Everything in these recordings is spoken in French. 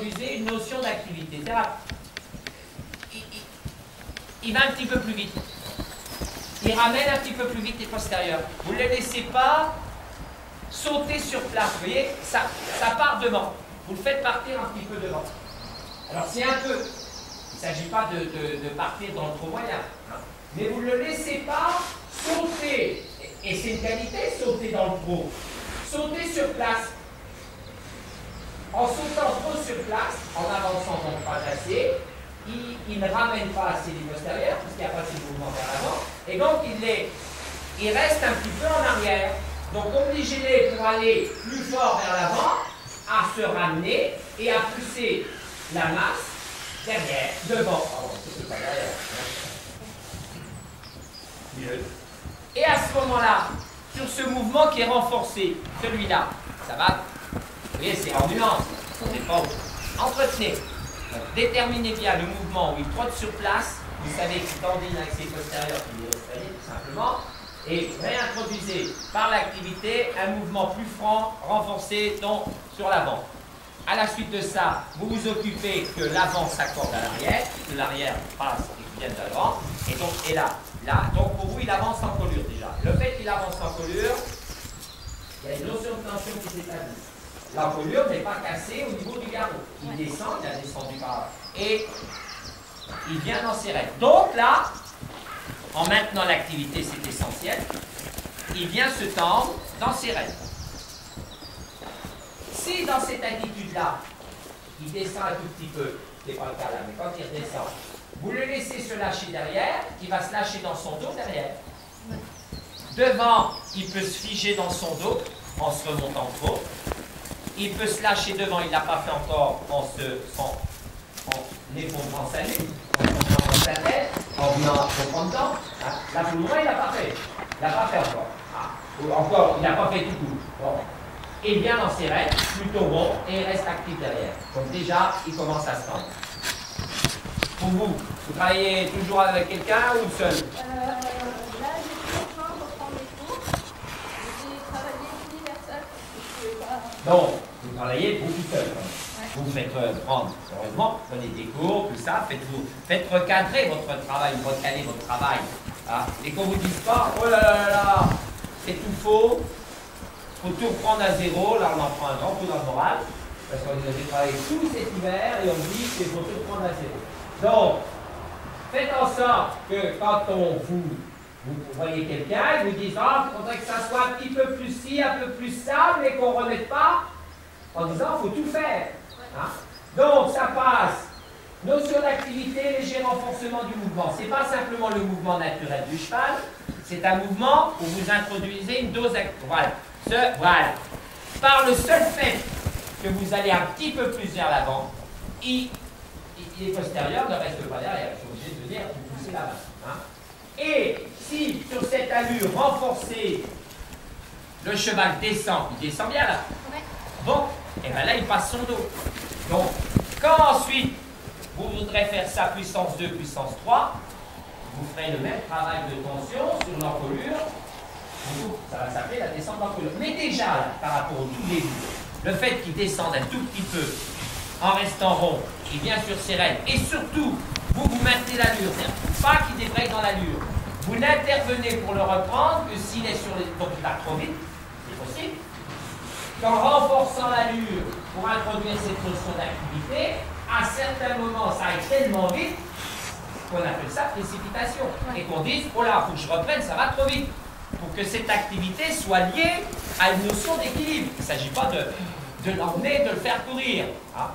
introduisez une notion d'activité. Il va un petit peu plus vite. Il ramène un petit peu plus vite les postérieurs. Vous ne le laissez pas sauter sur place. Vous voyez, ça part devant. Vous le faites partir un petit peu devant. Alors c'est un peu. Il ne s'agit pas de partir dans le trop moyen. Hein. Mais vous ne le laissez pas sauter. Et c'est une qualité, sauter dans le trop. Sauter sur place. En sautant trop sur place, en avançant donc pas assez, il ne ramène pas assez les postérieurs, parce qu'il n'y a pas assez de mouvement vers l'avant, et donc il reste un petit peu en arrière. Donc obligez-les pour aller plus fort vers l'avant, à se ramener et à pousser la masse derrière, devant. Pardon, c'est pas derrière. Mieux. Et à ce moment-là, sur ce mouvement qui est renforcé, celui-là, ça va. Vous voyez, c'est en nuance, on n'est pas entretenez. Donc, déterminez bien le mouvement où il trotte sur place. Vous savez qu'il tendine avec ses postérieurs, qui est l'escalier tout simplement. Et réintroduisez par l'activité un mouvement plus franc, renforcé, donc sur l'avant. À la suite de ça, vous vous occupez que l'avant s'accorde à l'arrière, que l'arrière passe et qu'il vienne de l'avant. Et donc, et là. Donc pour vous, il avance en colure déjà. Le fait qu'il avance en colure, il y a une notion de tension qui s'établit. L'encolure n'est pas cassée au niveau du garrot. Il descend, il a descendu par là. Et il vient dans ses règles. Donc là, en maintenant l'activité, c'est essentiel, il vient se tendre dans ses règles. Si dans cette attitude-là, il descend un tout petit peu, ce n'est pas le cas là, mais quand il redescend, vous le laissez se lâcher derrière, il va se lâcher dans son dos derrière. Devant, il peut se figer dans son dos en se remontant trop. Il peut se lâcher devant, il ne l'a pas fait encore en effondrant sa nuque, en effondrant sa tête, en venant reprendre dedans. Là, pour le moment, il ne l'a pas fait. Il ne l'a pas fait encore. Encore, il n'a pas fait tout court. Bon. Il vient dans ses règles, plutôt rond, et il reste actif derrière. Donc déjà, il commence à se tendre. Pour vous, vous travaillez toujours avec quelqu'un ou seul? Là, j'ai toujours besoin pour prendre des cours. J'ai travaillé universel. Donc, vous travaillez beaucoup seul. Ouais. Vous vous faites prendre, heureusement, prenez des cours, tout ça, faites recadrer votre travail, recaler votre travail. Ah. Et qu'on ne vous dise pas, oh là là là, c'est tout faux, il faut tout reprendre à zéro, là on en prend un grand coup dans le moral, parce qu'on a travaillé tout cet hiver et on dit qu'il faut tout reprendre à zéro. Donc, faites en sorte que quand vous voyez quelqu'un, ils vous disent, ah, il faudrait que ça soit un petit peu plus ci, un peu plus ça, mais qu'on ne remette pas en disant, il faut tout faire. Hein? Donc, ça passe. Notion d'activité, léger renforcement du mouvement. Ce n'est pas simplement le mouvement naturel du cheval, c'est un mouvement où vous introduisez une dose. Voilà. Voilà. Par le seul fait que vous allez un petit peu plus vers l'avant, les postérieurs ne restent pas derrière. Ils sont obligés de venir vous pousser la main. Hein? Et si sur cette allure renforcée, le cheval descend, il descend bien là. Ouais. Bon, et bien là il passe son dos. Donc, quand ensuite vous voudrez faire ça puissance 2, puissance 3, vous ferez le même travail de tension sur l'encolure. Ça va s'appeler la descente d'encolure. Mais déjà, là, par rapport au tout début, le fait qu'il descende un tout petit peu en restant rond, il vient sur ses rênes, et surtout, vous maintenez l'allure, c'est-à-dire pas qu'il débraye dans l'allure. Vous n'intervenez pour le reprendre que s'il est sur les... Donc il va trop vite, c'est possible. Qu'en renforçant l'allure pour introduire cette notion d'activité, à certains moments, ça aille tellement vite qu'on appelle ça précipitation. Et qu'on dise, oh là, il faut que je reprenne, ça va trop vite. Pour que cette activité soit liée à une notion d'équilibre. Il ne s'agit pas de l'emmener, de le faire courir. Hein.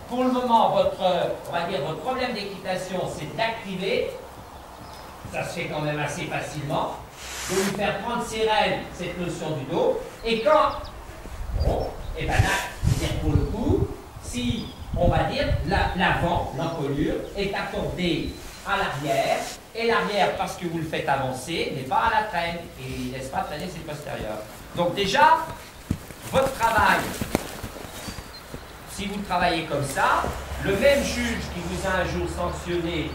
Pour le moment, votre problème d'équitation, c'est d'activer. Ça se fait quand même assez facilement. De lui faire prendre ses rênes, cette notion du dos. Et quand, bon, et bien là, c'est-à-dire pour le coup, si, on va dire, l'avant, l'encolure, est accordée à l'arrière, et l'arrière, parce que vous le faites avancer, n'est pas à la traîne, et il ne laisse pas traîner ses postérieurs. Donc déjà, votre travail, si vous travaillez comme ça, le même juge qui vous a un jour sanctionné,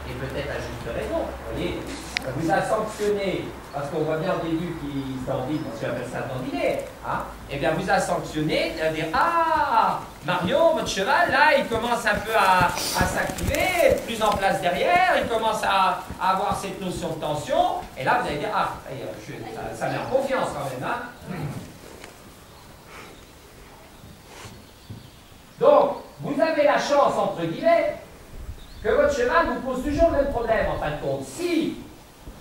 et peut-être à juste raison, vous voyez, ça vous a sanctionné, parce qu'on voit bien au début qu'il se dandine, parce que j'appelle ça dandiner, hein, et bien vous a sanctionné, de dire ah, Marion, votre cheval, là, il commence un peu à s'activer, plus en place derrière, il commence à avoir cette notion de tension, et là vous allez dire ah, ça met en confiance quand même, hein. Donc, vous avez la chance, entre guillemets, que votre cheval vous pose toujours le même problème, en fin de compte.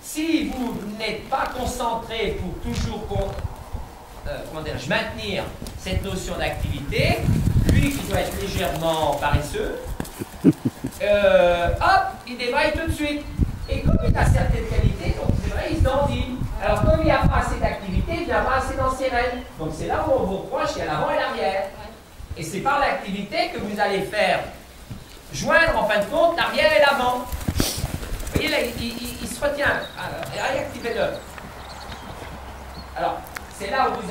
Si vous n'êtes pas concentré pour toujours maintenir cette notion d'activité, lui qui doit être légèrement paresseux, hop, il débraille tout de suite. Et comme il a certaines qualités, donc c'est vrai, il se dandine. Alors comme il n'y a pas assez d'activité, il n'y a pas assez dans ses rênes. Donc c'est là où on vous reproche, il y a l'avant et l'arrière. Et c'est par l'activité que vous allez faire joindre en fin de compte l'arrière et l'avant. Vous voyez là, il se retient. Réactivez-le. Alors, c'est là où vous